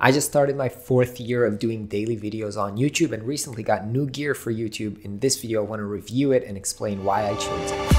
I just started my 4th year of doing daily videos on YouTube and recently got new gear for YouTube. In this video, I want to review it and explain why I chose it.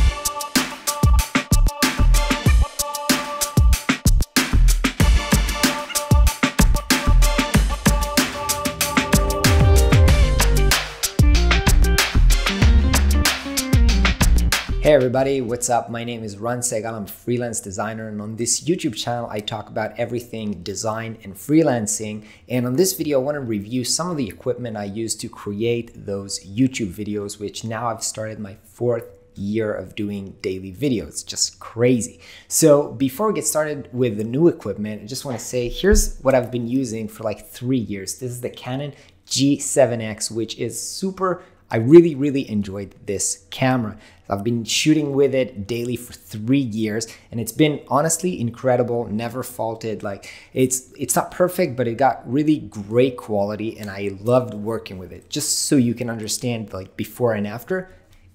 Hey everybody, what's up? My name is Ran Segal. I'm a freelance designer, and on this YouTube channel I talk about everything design and freelancing. And on this video I want to review some of the equipment I use to create those YouTube videos, which now I've started my 4th year of doing daily videos. Just crazy. So before we get started with the new equipment, I just want to say here's what I've been using for like 3 years. This is the Canon G7X, which is super. I really enjoyed this camera. I've been shooting with it daily for 3 years and it's been honestly incredible, never faulted. Like it's not perfect, but it got really great quality and I loved working with it. Just so you can understand like before and after.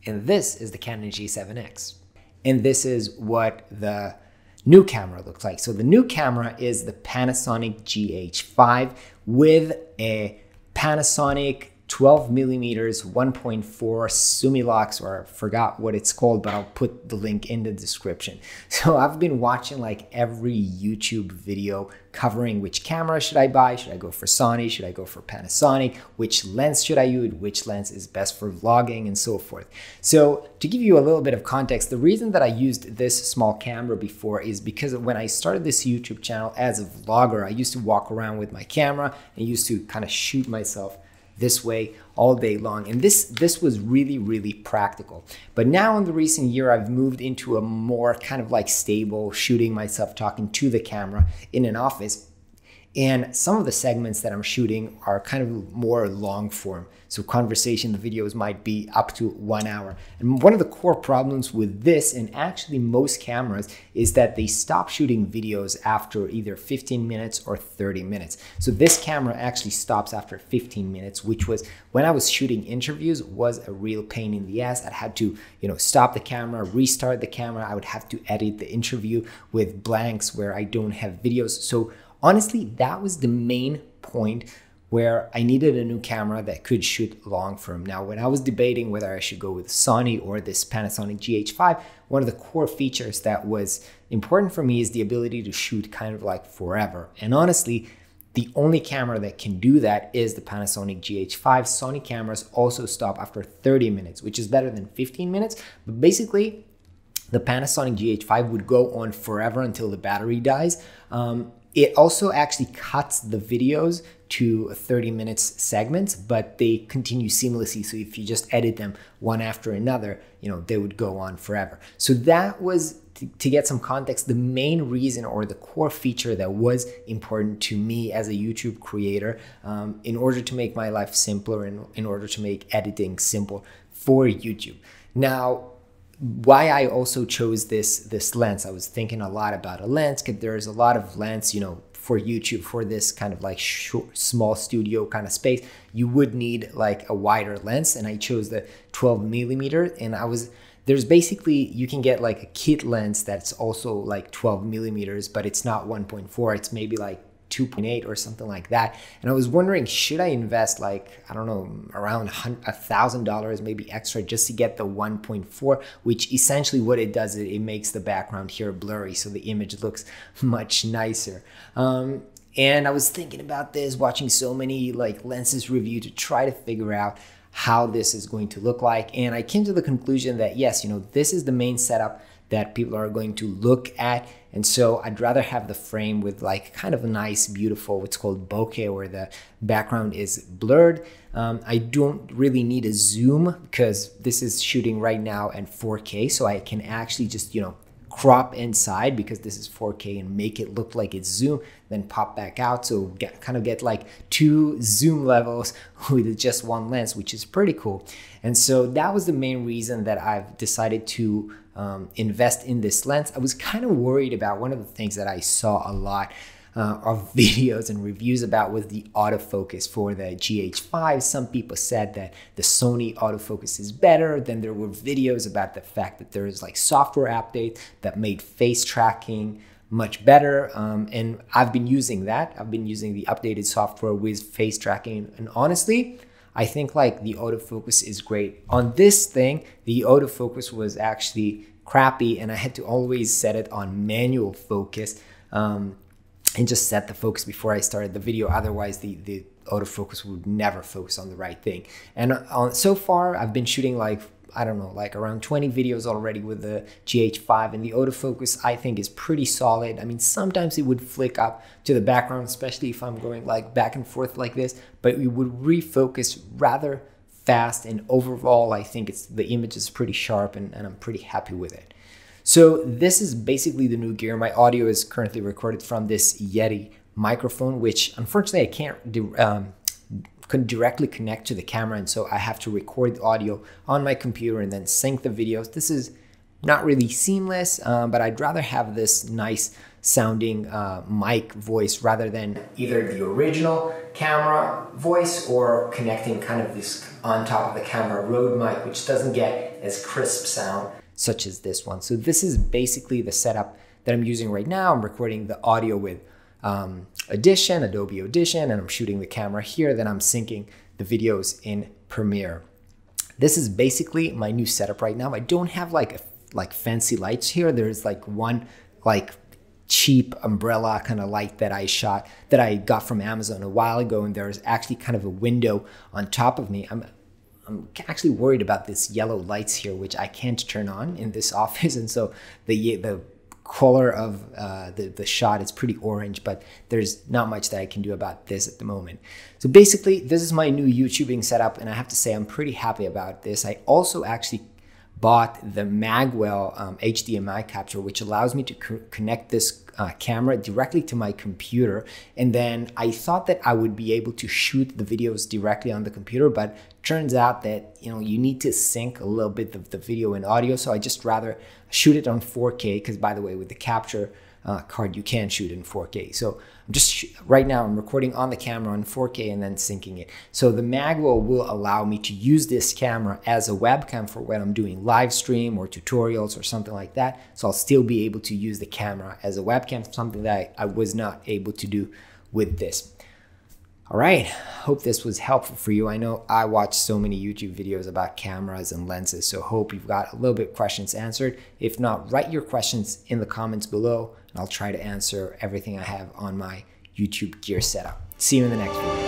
And this is the Canon G7X. And this is what the new camera looks like. So the new camera is the Panasonic Gh5 with a Panasonic 12mm 1.4 Sumilox, or I forgot what it's called, but I'll put the link in the description. So I've been watching like every YouTube video covering which camera should I buy, should I go for Sony, should I go for Panasonic, which lens should I use, which lens is best for vlogging and so forth. So to give you a little bit of context, the reason that I used this small camera before is because when I started this YouTube channel as a vlogger, I used to walk around with my camera and used to kind of shoot myself this way all day long, and this was really practical. But now in the recent year I've moved into a more kind of like stable shooting myself talking to the camera in an office, and some of the segments that I'm shooting are kind of more long form. So conversation, the videos might be up to 1 hour. And one of the core problems with this, and actually most cameras, is that they stop shooting videos after either 15 minutes or 30 minutes. So this camera actually stops after 15 minutes, which was, when I was shooting interviews, was a real pain in the ass. I had to, stop the camera, restart the camera. I would have to edit the interview with blanks where I don't have videos. So honestly, that was the main point where I needed a new camera that could shoot long form. Now, when I was debating whether I should go with Sony or this Panasonic Gh5, one of the core features that was important for me is the ability to shoot kind of like forever. And honestly, the only camera that can do that is the Panasonic Gh5. Sony cameras also stop after 30 minutes, which is better than 15 minutes. But basically, the Panasonic Gh5 would go on forever until the battery dies. It also actually cuts the videos to 30 minutes segments, but they continue seamlessly. So if you just edit them one after another, they would go on forever. So that was, to get some context, the main reason or the core feature that was important to me as a YouTube creator, in order to make my life simpler and in order to make editing simple for YouTube. Now, why I also chose this lens, I was thinking a lot about a lens, because there's a lot of lens, for YouTube, for this kind of like small studio kind of space, you would need like a wider lens, and I chose the 12mm. And there's basically, you can get like a kit lens that's also like 12mm, but it's not 1.4, it's maybe like 2.8 or something like that. And I was wondering, should I invest like, I don't know, around $1,000 maybe extra just to get the 1.4, which essentially what it does is it makes the background here blurry, so the image looks much nicer. And I was thinking about this, watching so many like lenses review to try to figure out how this is going to look like. And I came to the conclusion that yes, this is the main setup that people are going to look at. And so I'd rather have the frame with like kind of a nice, beautiful, what's called bokeh, where the background is blurred. I don't really need a zoom because this is shooting right now at 4K. So I can actually just, crop inside because this is 4K and make it look like it's zoom, then pop back out. So kind of get like 2 zoom levels with just one lens, which is pretty cool. And so that was the main reason that I've decided to invest in this lens. I was kind of worried about one of the things that I saw a lot of videos and reviews about was the autofocus for the Gh5. Some people said that the Sony autofocus is better. Then there were videos about the fact that there is like software updates that made face tracking much better. And I've been using that. I've been using the updated software with face tracking. And honestly, I think like the autofocus is great. On this thing, the autofocus was actually crappy and I had to always set it on manual focus and just set the focus before I started the video. Otherwise, the autofocus would never focus on the right thing. And so far, I've been shooting like, I don't know, like around 20 videos already with the Gh5, and the autofocus I think is pretty solid. I mean, sometimes it would flick up to the background, especially if I'm going like back and forth like this, but it would refocus rather fast, and overall I think the image is pretty sharp and I'm pretty happy with it. So this is basically the new gear. My audio is currently recorded from this Yeti microphone, which unfortunately I couldn't directly connect to the camera, and so I have to record the audio on my computer and then sync the videos. This is not really seamless, but I'd rather have this nice sounding mic voice rather than either the original camera voice or connecting kind of this on top of the camera Rode mic, which doesn't get as crisp sound such as this one. So this is basically the setup that I'm using right now. I'm recording the audio with Adobe Audition, and I'm shooting the camera here, then I'm syncing the videos in Premiere. This is basically my new setup right now. I don't have like fancy lights here. There's like one like cheap umbrella kind of light that I got from Amazon a while ago, and there's actually kind of a window on top of me. I'm actually worried about this yellow lights here, which I can't turn on in this office, and so the color of the shot is pretty orange, but there's not much that I can do about this at the moment. So basically, this is my new YouTubing setup, and I have to say I'm pretty happy about this. I also actually bought the Magwell HDMI capture, which allows me to connect this camera directly to my computer. And then I thought that I would be able to shoot the videos directly on the computer, but turns out that you need to sync a little bit of the video and audio. So I just rather shoot it on 4K, because by the way, with the capture card, you can shoot in 4K. So I'm just right now I'm recording on the camera on 4K and then syncing it. So the Magwell will allow me to use this camera as a webcam for when I'm doing live stream or tutorials or something like that. So I'll still be able to use the camera as a webcam, something that I was not able to do with this. All right, hope this was helpful for you. I know I watch so many YouTube videos about cameras and lenses, so hope you've got a little bit of questions answered. If not, write your questions in the comments below, and I'll try to answer everything I have on my YouTube gear setup. See you in the next video.